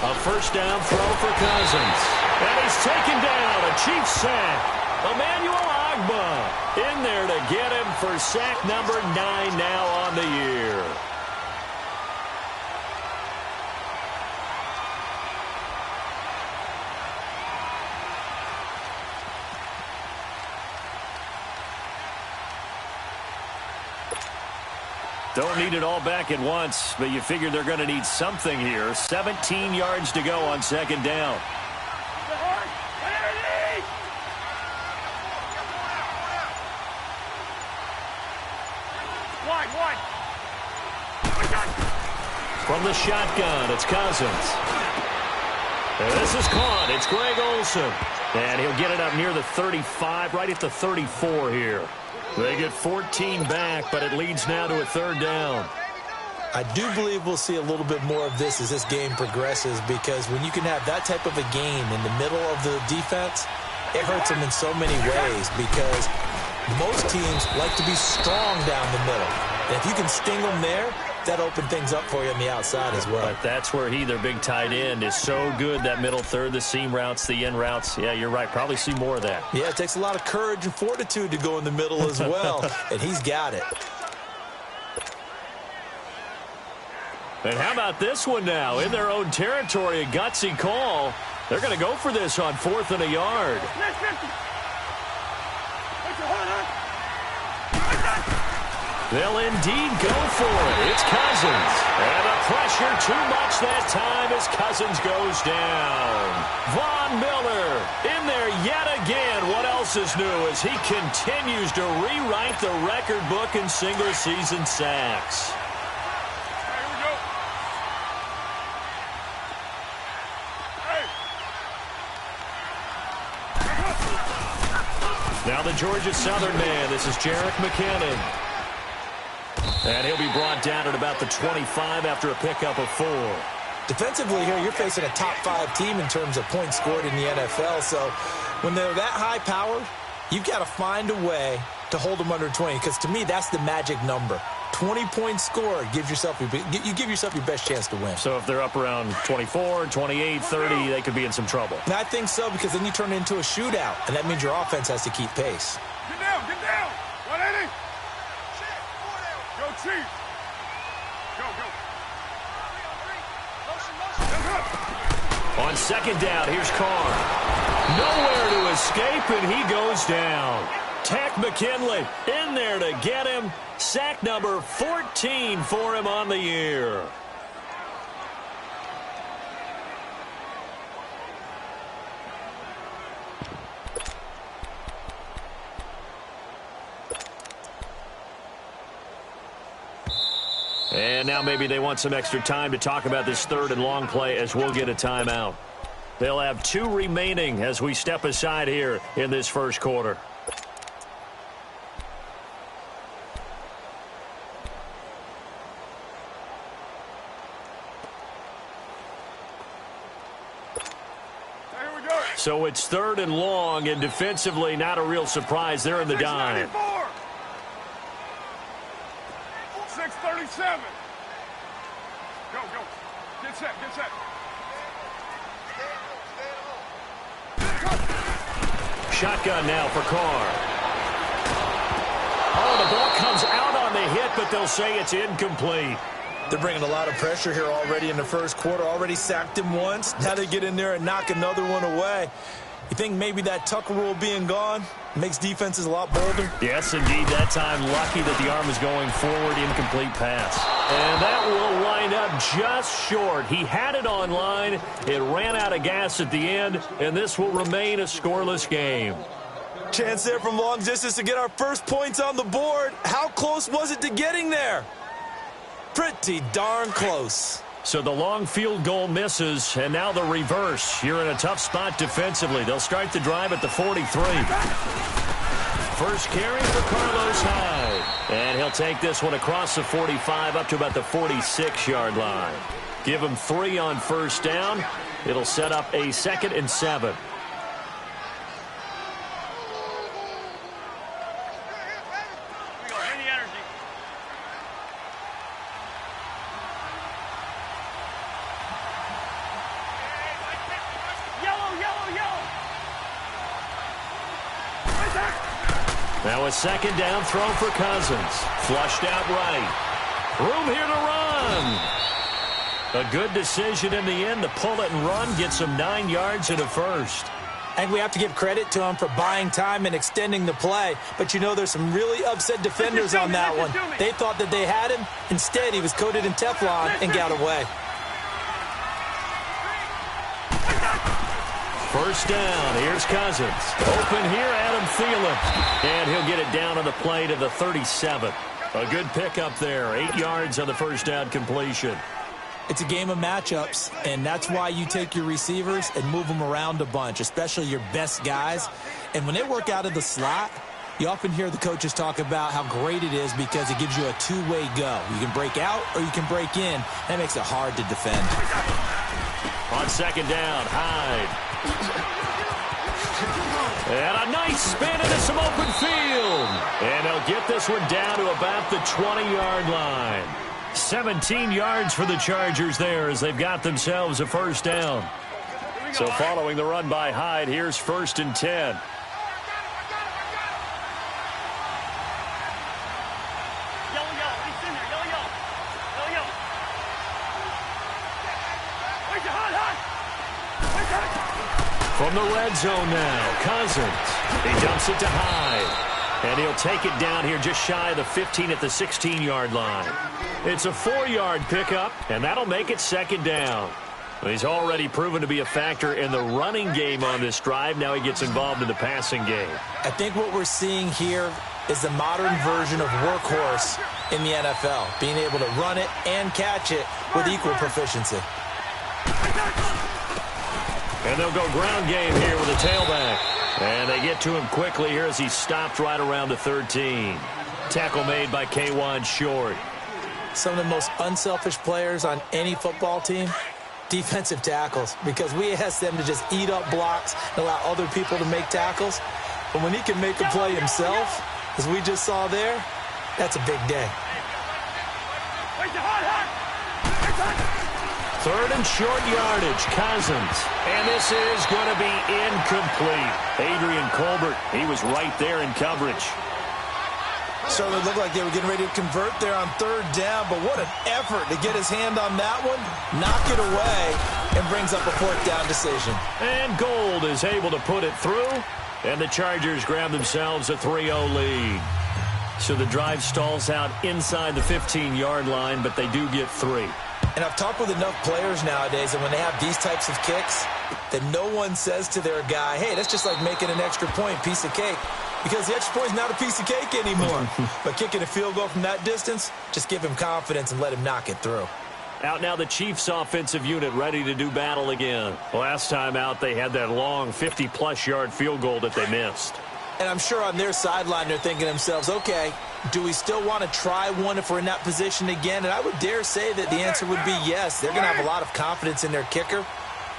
A first down throw for Cousins. And he's taken down. A Chiefs sack. Emmanuel Ogbah in there to get him for sack number 9 now on the year. Don't need it all back at once, but you figure they're going to need something here. 17 yards to go on second down. From the shotgun, it's Cousins. And this is caught. It's Greg Olsen. And he'll get it up near the 35, right at the 34 here. They get 14 back, but it leads now to a third down. I do believe we'll see a little bit more of this as this game progresses, because when you can have that type of a game in the middle of the defense, it hurts them in so many ways, because most teams like to be strong down the middle. And if you can sting them there, that opens things up for you on the outside as well. But that's where their big tight end, is so good, that middle third, the seam routes, the in routes. Yeah, you're right. Probably see more of that. Yeah, it takes a lot of courage and fortitude to go in the middle as well, and he's got it. And how about this one now? In their own territory, a gutsy call. They're going to go for this on 4th and a yard. They'll indeed go for it. It's Cousins. And the pressure too much that time as Cousins goes down. Von Miller in there yet again. What else is new as he continues to rewrite the record book in single-season sacks. Now the Georgia Southern man. This is Jerick McKinnon. And he'll be brought down at about the 25 after a pickup of 4. Defensively here, you're facing a top-5 team in terms of points scored in the NFL. So when they're that high-powered, you've got to find a way to hold them under 20. Because to me, that's the magic number. 20 points scored, you give yourself your best chance to win. So if they're up around 24, 28, 30, they could be in some trouble. And I think so, because then you turn it into a shootout, and that means your offense has to keep pace. Get down, get down. 180. Go, Chief. Go. On second down, here's Carr. Nowhere to escape, and he goes down. Tack McKinley in there to get him. Sack number 14 for him on the year. And now maybe they want some extra time to talk about this third and long play, as we'll get a timeout. They'll have 2 remaining as we step aside here in this first quarter. So it's third and long, and defensively, not a real surprise. They're in the dime. 6:37. Go. Get set. Shotgun now for Carr. Oh, the ball comes out on the hit, but they'll say it's incomplete. They're bringing a lot of pressure here already in the first quarter. Already sacked him once. Now they get in there and knock another one away. You think maybe that Tucker rule being gone makes defenses a lot bolder? Yes, indeed. That time, lucky that the arm is going forward, incomplete pass. And that will wind up just short. He had it on line. It ran out of gas at the end, and this will remain a scoreless game. Chance there from long distance to get our first points on the board. How close was it to getting there? Pretty darn close. So the long field goal misses, and now the reverse. You're in a tough spot defensively. They'll start the drive at the 43. First carry for Carlos Hyde. And he'll take this one across the 45 up to about the 46-yard line. Give him 3 on first down. It'll set up a 2nd and 7. Now a second down throw for Cousins. Flushed out right. Room here to run. A good decision in the end to pull it and run. Gets him 9 yards and a first. I think we have to give credit to him for buying time and extending the play. But, you know, there's some really upset defenders on that one. They thought that they had him. Instead, he was coated in Teflon and got away. First down. Here's Cousins. Open here, Adam Thielen. And he'll get it down on the play to the 37. A good pickup there. 8 yards on the first down completion. It's a game of matchups, and that's why you take your receivers and move them around a bunch, especially your best guys. And when they work out of the slot, you often hear the coaches talk about how great it is because it gives you a two-way go. You can break out or you can break in. That makes it hard to defend. On second down, Hyde. And a nice spin into some open field. And they'll get this one down to about the 20-yard line. 17 yards for the Chargers there as they've got themselves a first down. So following the run by Hyde, here's 1st and 10. Yellow. He's in there. Yellow. Wait, hot. From the red zone now, Cousins. He dumps it to Hyde. And he'll take it down here just shy of the 15 at the 16-yard line. It's a 4-yard pickup, and that'll make it second down. He's already proven to be a factor in the running game on this drive. Now he gets involved in the passing game. I think what we're seeing here is the modern version of workhorse in the NFL, being able to run it and catch it with equal proficiency. And they'll go ground game here with a tailback. And they get to him quickly here as he stopped right around the 13. Tackle made by K1 Short. Some of the most unselfish players on any football team, defensive tackles, because we ask them to just eat up blocks and allow other people to make tackles. But when he can make a play himself, as we just saw there, that's a big day. Third and short yardage, Cousins. And this is going to be incomplete. Adrian Colbert, he was right there in coverage. Certainly looked like they were getting ready to convert there on third down, but what an effort to get his hand on that one, knock it away, and brings up a fourth down decision. And Gold is able to put it through, and the Chargers grab themselves a 3-0 lead. So the drive stalls out inside the 15-yard line, but they do get 3. And I've talked with enough players nowadays, and when they have these types of kicks, that no one says to their guy, hey, that's just like making an extra point, piece of cake. Because the extra point is not a piece of cake anymore. But kicking a field goal from that distance, just give him confidence and let him knock it through. Out now the Chiefs offensive unit ready to do battle again. Last time out they had that long 50-plus yard field goal that they missed. And I'm sure on their sideline they're thinking to themselves, okay, do we still want to try one if we're in that position again? And I would dare say that the answer would be yes. They're going to have a lot of confidence in their kicker.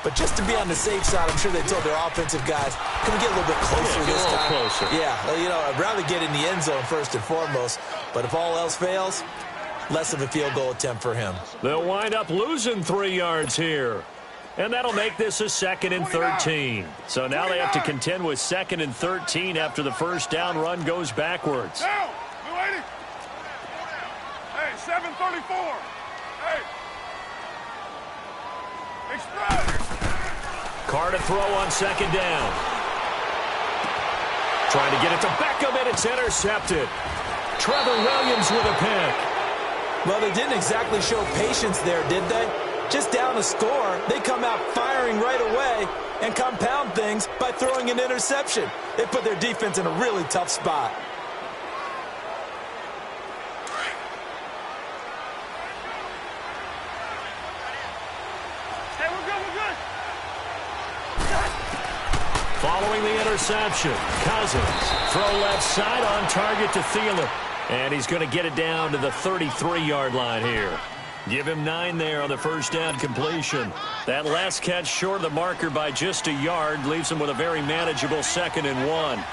But just to be on the safe side, I'm sure they told their offensive guys, can we get a little bit closer this time? Closer. Yeah, you know, I'd rather get in the end zone first and foremost. But if all else fails, less of a field goal attempt for him. They'll wind up losing 3 yards here. And that'll make this a 2nd and 13. So now they have to contend with 2nd and 13 after the first down run goes backwards. Down. We waiting. Hey, 734. Hey. Express. Carr to throw on 2nd down. Trying to get it to Beckham, and it's intercepted. Trevor Williams with a pick. Well, they didn't exactly show patience there, did they? Just down a score, they come out firing right away and compound things by throwing an interception. They put their defense in a really tough spot. Hey, we're good. Following the interception, Cousins. Throw left side on target to Thielen. And he's going to get it down to the 33-yard line here. Give him 9 there on the first down completion. That last catch short of the marker by just a yard leaves him with a very manageable 2nd and 1.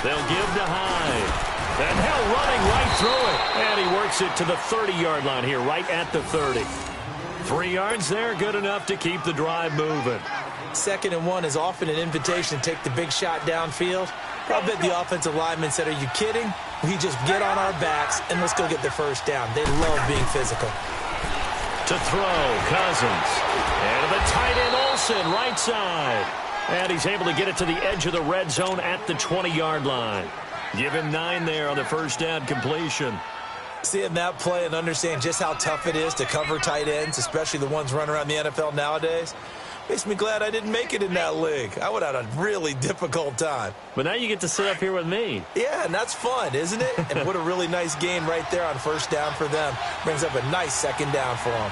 They'll give to Hyde. And Hill running right through it. And he works it to the 30-yard line here, right at the 30. 3 yards there, good enough to keep the drive moving. 2nd and 1 is often an invitation to take the big shot downfield. I bet the offensive lineman said, are you kidding? We just get on our backs and let's go get the first down. They love being physical. To throw, Cousins. And the tight end, Olsen, right side. And he's able to get it to the edge of the red zone at the 20-yard line. Give him 9 there on the first down completion. Seeing that play and understand just how tough it is to cover tight ends, especially the ones running around the NFL nowadays, makes me glad I didn't make it in that league. I would have had a really difficult time. But now you get to sit up here with me. Yeah, and that's fun, isn't it? And what a really nice game right there on first down for them. Brings up a nice 2nd down for them.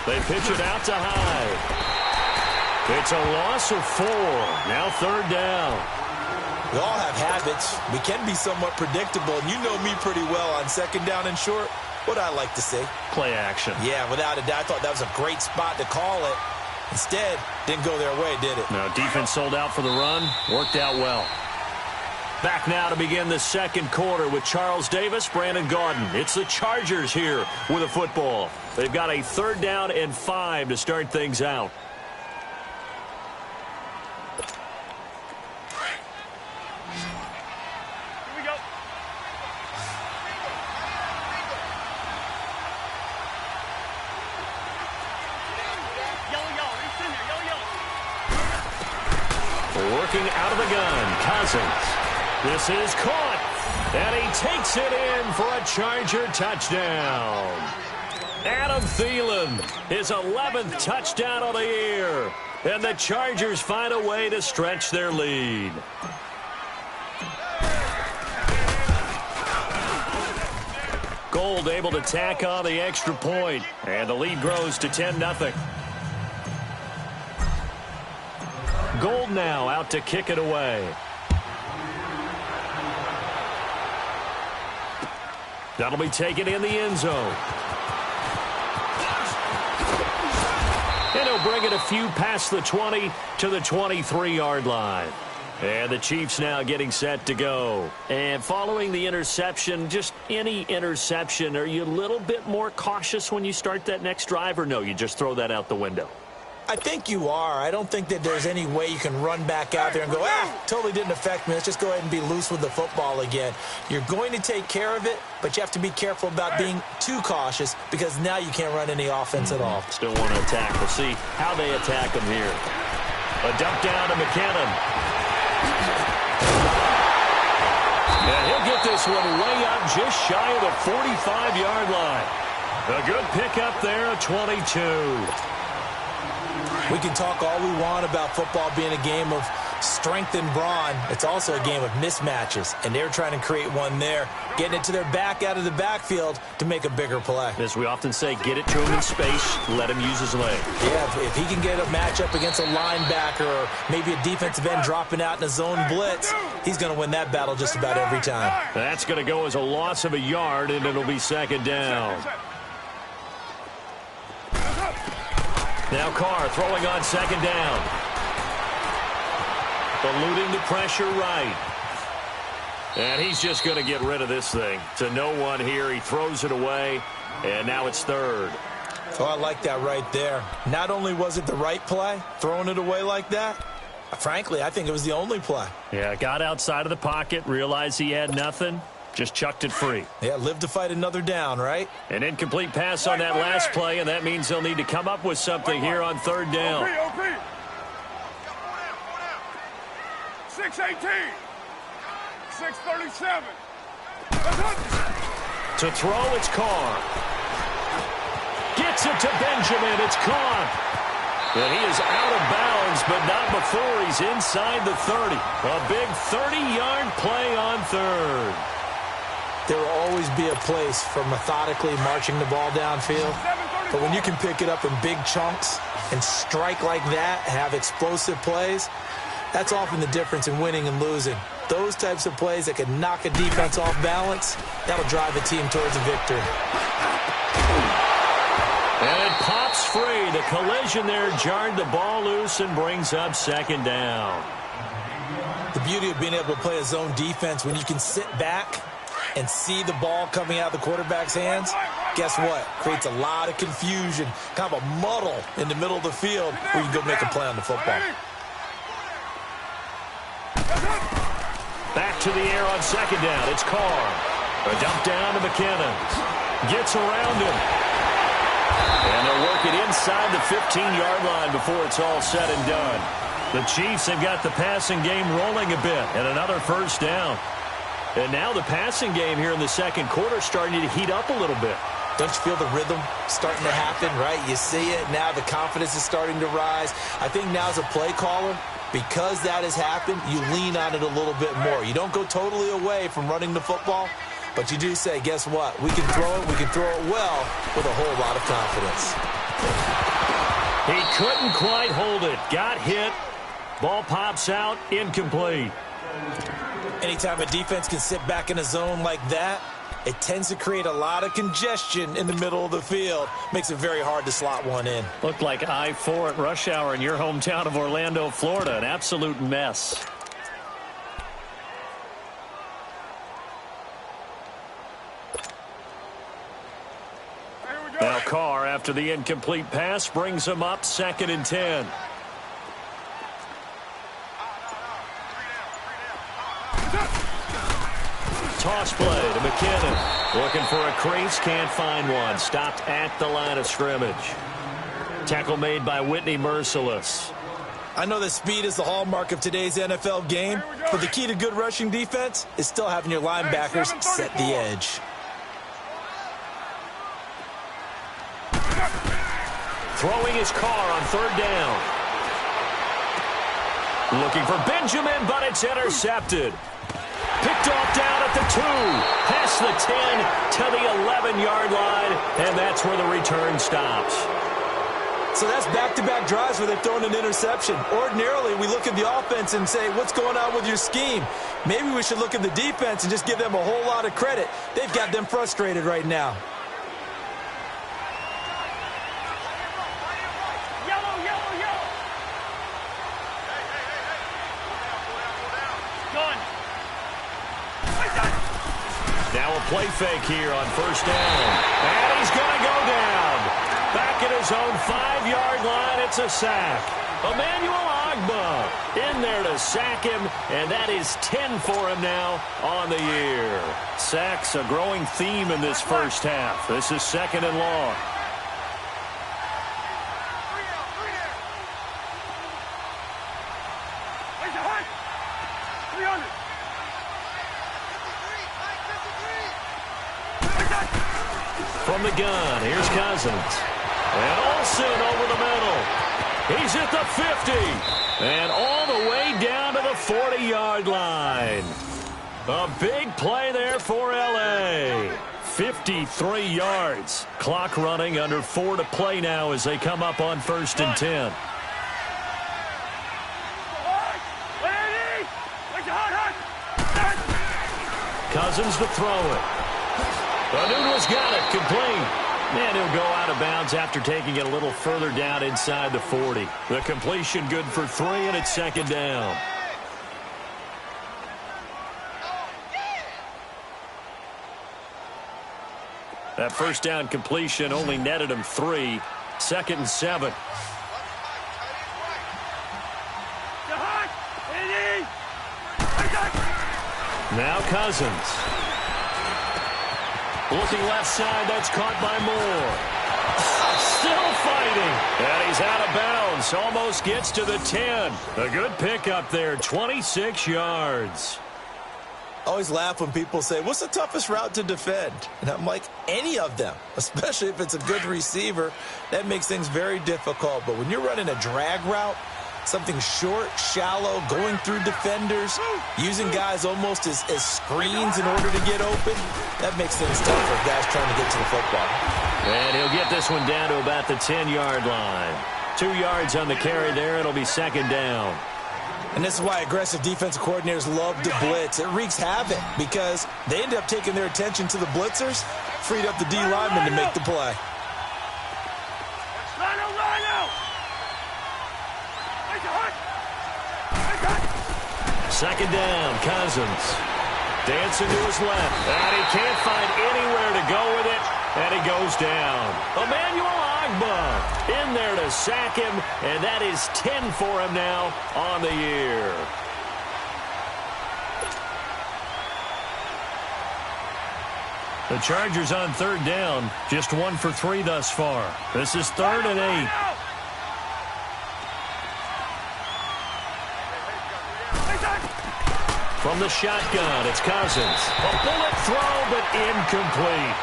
They pitch it out to Hyde. It's a loss of 4. Now 3rd down. We all have habits. We can be somewhat predictable, and you know me pretty well on 2nd down and short. What I like to see. Play action. Yeah, without a doubt. I thought that was a great spot to call it. Instead, didn't go their way, did it? Now, defense sold out for the run. Worked out well. Back now to begin the 2nd quarter with Charles Davis, Brandon Gaudin. It's the Chargers here with a football. They've got a 3rd down and 5 to start things out. Here we go. Yellow. He's in there. Yellow. Working out of the gun, Cousins. This is caught, and he takes it in for a Charger touchdown. Adam Thielen, his 11th touchdown of the year, and the Chargers find a way to stretch their lead. Gold able to tack on the extra point, and the lead grows to 10-0. Gold now out to kick it away. That'll be taken in the end zone. And he'll bring it a few past the 20 to the 23-yard line. And the Chiefs now getting set to go. And following the interception, just any interception, are you a little bit more cautious when you start that next drive, or no, you just throw that out the window? I think you are. I don't think that there's any way you can run back out there and go, totally didn't affect me. Let's just go ahead and be loose with the football again. You're going to take care of it, but you have to be careful about being too cautious because now you can't run any offense at all. Still want to attack. We'll see how they attack him here. A dump down to McKinnon. And he'll get this one way up just shy of the 45-yard line. A good pickup there at 22. We can talk all we want about football being a game of strength and brawn. It's also a game of mismatches, and they're trying to create one there, getting it to their back out of the backfield to make a bigger play. As we often say, get it to him in space, let him use his leg. Yeah, if he can get a matchup against a linebacker or maybe a defensive end dropping out in a zone blitz, he's going to win that battle just about every time. That's going to go as a loss of a yard, and it'll be 2nd down. Now Carr throwing on 2nd down. Eluding the pressure right. And he's just going to get rid of this thing. To no one here. He throws it away. And now it's 3rd. Oh, I like that right there. Not only was it the right play, throwing it away like that, frankly, I think it was the only play. Yeah, got outside of the pocket, realized he had nothing. Just chucked it free. Yeah, live to fight another down, right? An incomplete pass on that last play, and that means they'll need to come up with something here on 3rd down. OP. 6:18. 6:37. To throw, it's Carr. Gets it to Benjamin. It's caught. And he is out of bounds, but not before he's inside the 30. A big 30-yard play on 3rd. There will always be a place for methodically marching the ball downfield. But when you can pick it up in big chunks and strike like that, have explosive plays, that's often the difference in winning and losing. Those types of plays that can knock a defense off balance, that'll drive a team towards a victory. And it pops breaks free. The collision there jarred the ball loose and brings up second down. The beauty of being able to play a zone defense when you can sit back and see the ball coming out of the quarterback's hands, guess what? Creates a lot of confusion, kind of a muddle in the middle of the field where you can go make a play on the football. Back to the air on second down. It's Carr. A dump down to McKinnon. Gets around him. And they'll work it inside the 15-yard line before it's all said and done. The Chiefs have got the passing game rolling a bit, and another first down. And now the passing game here in the second quarter starting to heat up a little bit. Don't you feel the rhythm starting to happen, right? You see it now. The confidence is starting to rise. I think now as a play caller, because that has happened, you lean on it a little bit more. You don't go totally away from running the football, but you do say, guess what? We can throw it. We can throw it well with a whole lot of confidence. He couldn't quite hold it. Got hit. Ball pops out. Incomplete. Anytime a defense can sit back in a zone like that, it tends to create a lot of congestion in the middle of the field. Makes it very hard to slot one in. Looked like I-4 at rush hour in your hometown of Orlando, Florida. An absolute mess. Now Carr, after the incomplete pass, brings him up 2nd and 10. Toss play to McKinnon. Looking for a crease, can't find one. Stopped at the line of scrimmage. Tackle made by Whitney Merciless. I know that speed is the hallmark of today's NFL game, but the key to good rushing defense is still having your linebackers set the edge. Throwing his Carr on 3rd down. Looking for Benjamin, but it's intercepted. Picked off down at the 2, past the 10 to the 11-yard line, and that's where the return stops. So that's back-to-back drives where they've thrown an interception. Ordinarily, we look at the offense and say, what's going on with your scheme? Maybe we should look at the defense and just give them a whole lot of credit. They've got them frustrated right now. Now a play fake here on 1st down. And he's going to go down. Back at his own 5-yard line, it's a sack. Emmanuel Ogbah in there to sack him, and that is 10 for him now on the year. Sacks a growing theme in this first half. This is 2nd and long. From the gun, here's Cousins. And Olsen over the middle. He's at the 50. And all the way down to the 40-yard line. A big play there for L.A. 53 yards. Clock running, under 4 to play now as they come up on 1st and 10. Cousins to throw it. Anuno's got it, complete. And he'll go out of bounds after taking it a little further down inside the 40. The completion good for 3, and it's 2nd down. That 1st down completion only netted him 3. 2nd and 7. Now Cousins. Looking left side, that's caught by Moore. Still fighting. And he's out of bounds. Almost gets to the 10. A good pickup there, 26 yards. I always laugh when people say, what's the toughest route to defend? And I'm like, any of them, especially if it's a good receiver. That makes things very difficult. But when you're running a drag route, something short, shallow, going through defenders, using guys almost as screens in order to get open, that makes things tough for guys trying to get to the football. And he'll get this one down to about the 10-yard line. 2 yards on the carry there. It'll be 2nd down. And this is why aggressive defensive coordinators love to blitz. It wreaks havoc because they end up taking their attention to the blitzers, freed up the D lineman to make the play. Second down, Cousins. Dancing to his left. And he can't find anywhere to go with it. And he goes down. Emmanuel Ogbah in there to sack him. And that is 10 for him now on the year. The Chargers on third down. Just 1 for 3 thus far. This is 3rd and 8. From the shotgun, it's Cousins. A bullet throw, but incomplete.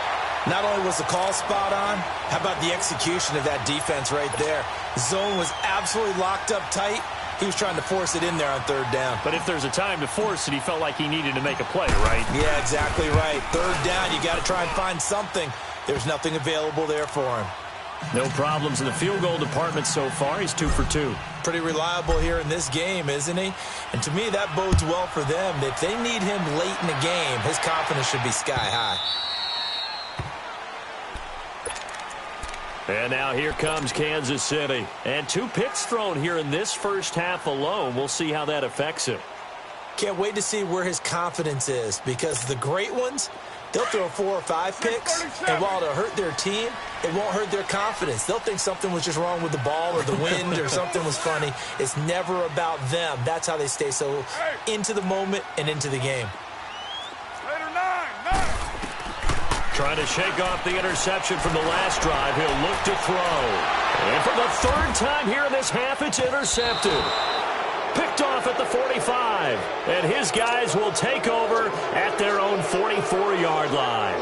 Not only was the call spot on, how about the execution of that defense right there? Zone was absolutely locked up tight. He was trying to force it in there on third down. But if there's a time to force it, he felt like he needed to make a play, right? Yeah, exactly right. Third down, you got to try and find something. There's nothing available there for him. No problems in the field goal department so far. He's 2 for 2. Pretty reliable here in this game, isn't he? And to me, that bodes well for them. If they need him late in the game, his confidence should be sky high. And now here comes Kansas City. And 2 picks thrown here in this first half alone. We'll see how that affects him. Can't wait to see where his confidence is, because the great ones, they'll throw 4 or 5 picks, and while it'll hurt their team, it won't hurt their confidence. They'll think something was just wrong with the ball or the wind or something was funny. It's never about them. That's how they stay so into the moment and into the game. Trying to shake off the interception from the last drive. He'll look to throw. And for the 3rd time here in this half, it's intercepted. Picked off at the 45. And his guys will take over at their own 44-yard line.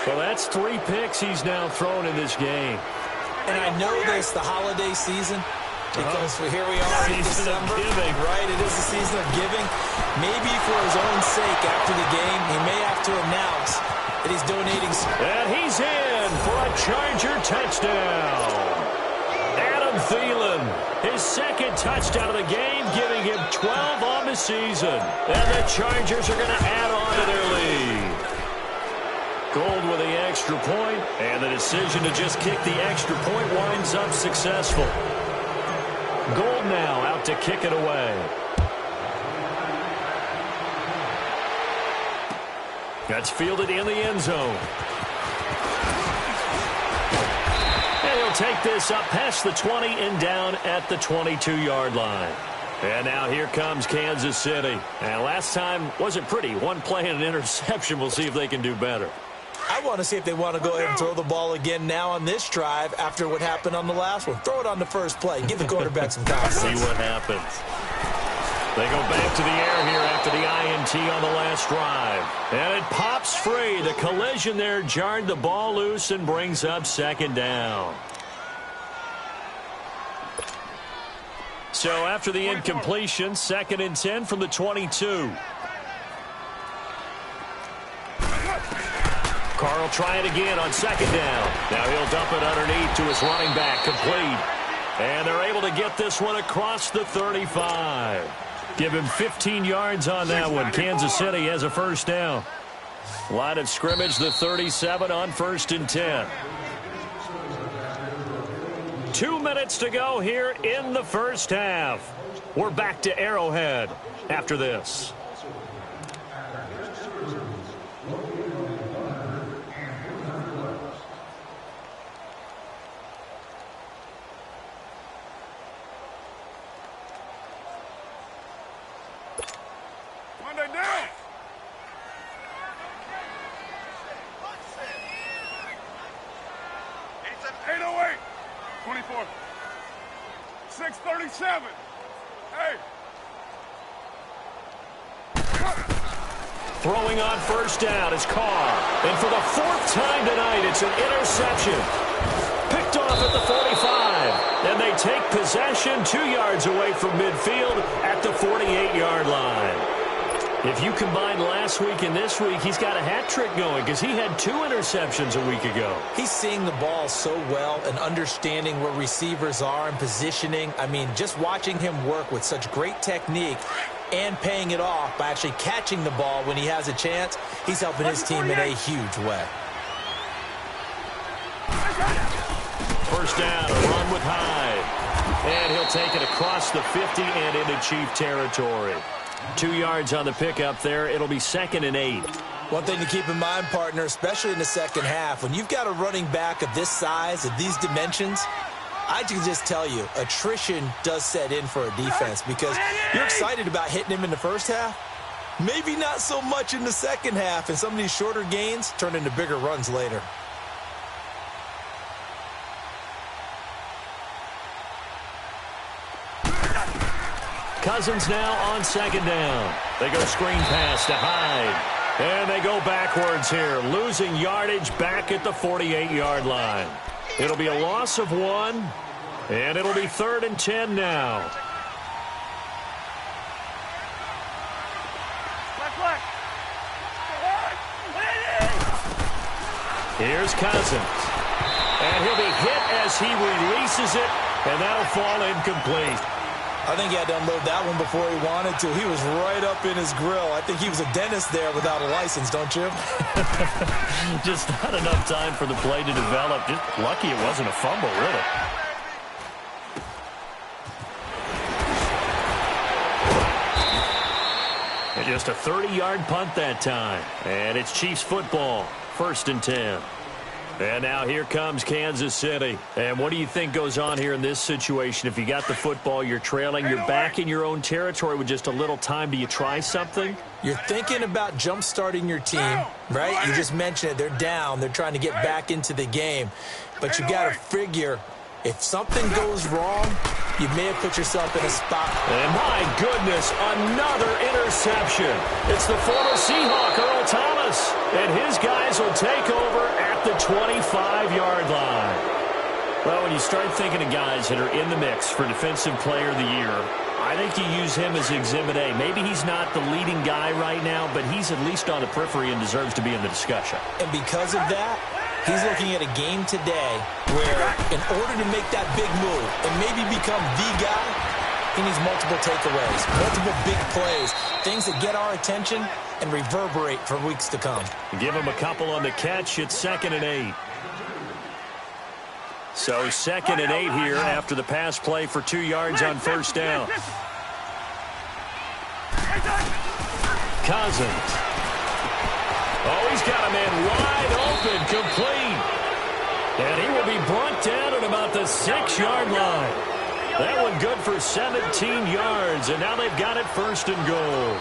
So that's 3 picks he's now thrown in this game. And I know this, the holiday season, because here we are in December. Right, it is the season of giving. Maybe for his own sake after the game, he may have to announce that he's donating. And he's in for a Charger touchdown. Adam Thielen, his 2nd touchdown of the game, giving him 12 on the season. And the Chargers are going to add on to their lead. Gold with the extra point, and the decision to just kick the extra point winds up successful. Gold now out to kick it away. That's fielded in the end zone. And he'll take this up past the 20 and down at the 22-yard line. And now here comes Kansas City. And last time wasn't pretty. 1 play and an interception. We'll see if they can do better. I want to see if they want to go ahead and throw the ball again now on this drive after what happened on the last one. Throw it on the first play. Give the quarterback some confidence. See what happens. They go back to the air here after the INT on the last drive. And it pops free. The collision there jarred the ball loose and brings up 2nd down. So after the incompletion, 2nd and 10 from the 22. Carl try it again on 2nd down. Now he'll dump it underneath to his running back, complete. And they're able to get this one across the 35. Give him 15 yards on that one. Kansas City has a 1st down. Line of scrimmage, the 37 on 1st and 10. 2 minutes to go here in the first half. We're back to Arrowhead after this. Throwing on 1st down is Carr. And for the 4th time tonight, it's an interception. Picked off at the 45. And they take possession 2 yards away from midfield at the 48-yard line. If you combine last week and this week, he's got a hat trick going because he had 2 interceptions a week ago. He's seeing the ball so well and understanding where receivers are and positioning. I mean, just watching him work with such great technique and paying it off by actually catching the ball when he has a chance, he's helping his team in a huge way. 1st down, a run with Hyde. And he'll take it across the 50 and into Chief territory. 2 yards on the pickup there. It'll be 2nd and 8. One thing to keep in mind, partner, especially in the second half, when you've got a running back of this size, of these dimensions, I can just tell you, attrition does set in for a defense because you're excited about hitting him in the first half. Maybe not so much in the second half, and some of these shorter gains turn into bigger runs later. Cousins now on 2nd down. They go screen pass to Hyde. And they go backwards here, losing yardage back at the 48-yard line. It'll be a loss of 1, and it'll be 3rd and 10 now. Here's Cousins. And he'll be hit as he releases it, and that'll fall incomplete. I think he had to unload that one before he wanted to. He was right up in his grill. I think he was a dentist there without a license, don't you? Just not enough time for the play to develop. Just lucky it wasn't a fumble, really. And just a 30-yard punt that time. And it's Chiefs football, 1st and 10. And now here comes Kansas City. And what do you think goes on here in this situation? If you got the football, you're trailing, you're back in your own territory with just a little time. Do you try something? You're thinking about jump-starting your team, right? You just mentioned it. They're down. They're trying to get back into the game. But you got to figure, if something goes wrong, you may have put yourself in a spot. And my goodness, another interception. It's the former Seahawk, Earl Thomas. And his guys will take over at the 25-yard line. Well, when you start thinking of guys that are in the mix for Defensive Player of the Year, I think you use him as Exhibit A. Maybe he's not the leading guy right now, but he's at least on the periphery and deserves to be in the discussion. And because of that, he's looking at a game today where in order to make that big move and maybe become the guy, he needs multiple takeaways, multiple big plays, things that get our attention and reverberate for weeks to come. Give him a couple on the catch. It's 2nd and 8. So 2nd and 8 here after the pass play for 2 yards on 1st down. Cousins. Oh, he's got a man wide open, complete. And he will be brought down at about the 6-yard line. That one good for 17 yards, and now they've got it 1st and goal.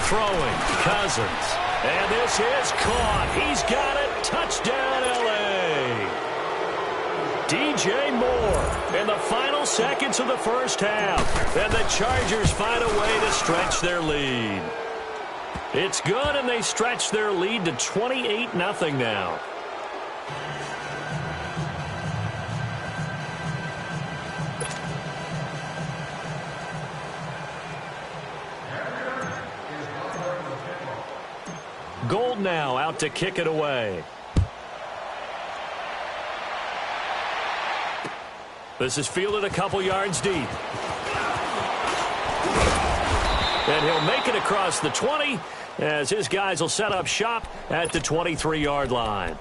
Throwing, Cousins. And this is caught. He's got it. Touchdown, L.A. DJ Moore in the final seconds of the first half. And the Chargers find a way to stretch their lead. It's good, and they stretch their lead to 28-0 now. Gold now out to kick it away. This is fielded a couple yards deep. And he'll make it across the 20 as his guys will set up shop at the 23-yard line.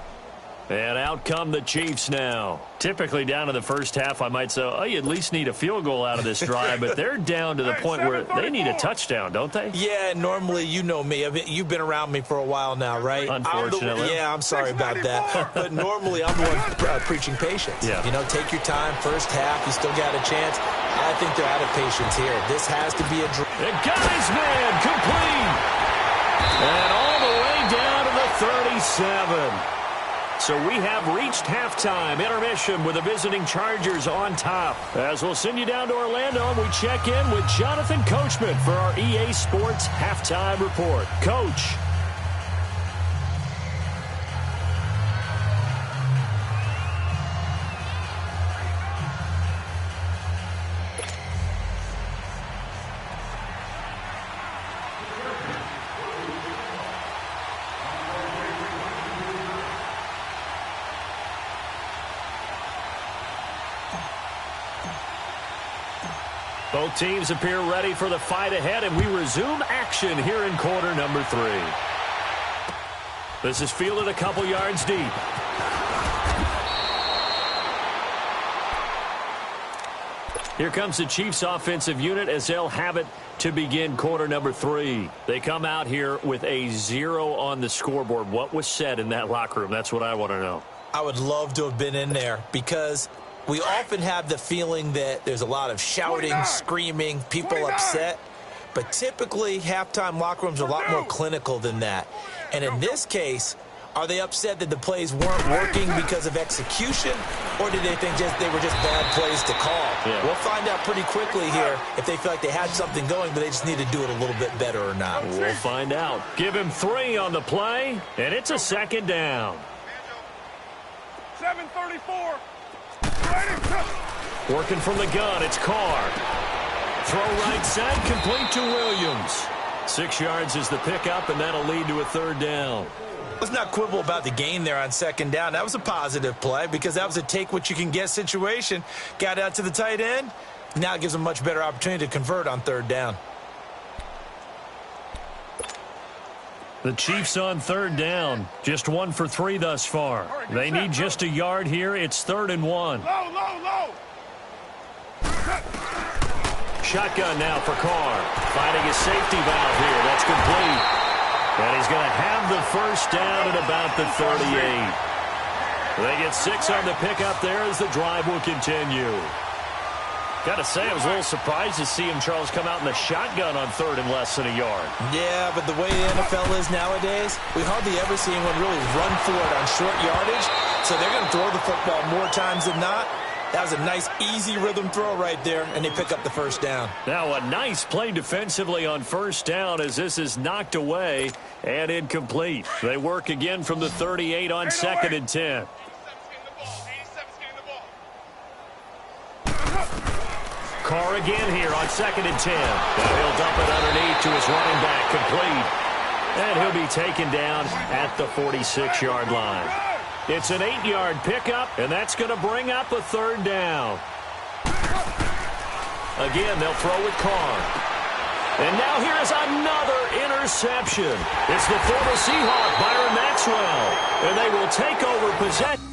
And out come the Chiefs now. Typically down to the first half, I might say, oh, you at least need a field goal out of this drive, but they're down to the point where they need a touchdown, don't they? Yeah, normally, you know me. You've been around me for a while now, right? Unfortunately. I'm sorry about that. But normally, I'm the one preaching patience. Yeah. You know, take your time, first half, you still got a chance. I think they're out of patience here. This has to be a drive. And got his man, complete. And all the way down to the 37. So we have reached halftime intermission with the visiting Chargers on top. As we'll send you down to Orlando, and we check in with Jonathan Coachman for our EA Sports Halftime Report. Coach. Both teams appear ready for the fight ahead, and we resume action here in quarter number 3. This is fielded a couple yards deep. Here comes the Chiefs offensive unit as they'll have it to begin quarter number 3. They come out here with a 0 on the scoreboard. What was said in that locker room? That's what I want to know. I would love to have been in there because we often have the feeling that there's a lot of shouting, screaming, people upset. But typically, halftime locker rooms are a lot more clinical than that. And in this case, are they upset that the plays weren't working because of execution, or did they think they were just bad plays to call? Yeah. We'll find out pretty quickly here if they feel like they had something going, but they just need to do it a little bit better or not. We'll find out. Give him 3 on the play, and it's a second down. 7:34. Working from the gun, it's Carr. Throw right side, complete to Williams. 6 yards is the pickup, and that'll lead to a third down. Let's not quibble about the gain there on second down. That was a positive play because that was a take-what-you-can-get situation. Got out to the tight end. Now it gives them a much better opportunity to convert on third down. The Chiefs on third down. Just 1 for 3 thus far. They need just a yard here. It's 3rd and 1. Low. Shotgun now for Carr. Finding a safety valve here. That's complete. And he's going to have the first down at about the 38. They get 6 on the pickup there as the drive will continue. Got to say, I was a little surprised to see him, Charles, come out in the shotgun on 3rd and less than a yard. Yeah, but the way the NFL is nowadays, we hardly ever see anyone really run for it on short yardage. So they're going to throw the football more times than not. That was a nice, easy rhythm throw right there, and they pick up the first down. Now a nice play defensively on first down as this is knocked away and incomplete. They work again from the 38 on 2nd and 10. Carr again here on 2nd and 10. Now he'll dump it underneath to his running back, complete. And he'll be taken down at the 46-yard line. It's an 8-yard pickup, and that's going to bring up a third down. Again, they'll throw with Carr. And now here is another interception. It's the former Seahawk, Byron Maxwell. And they will take over possession.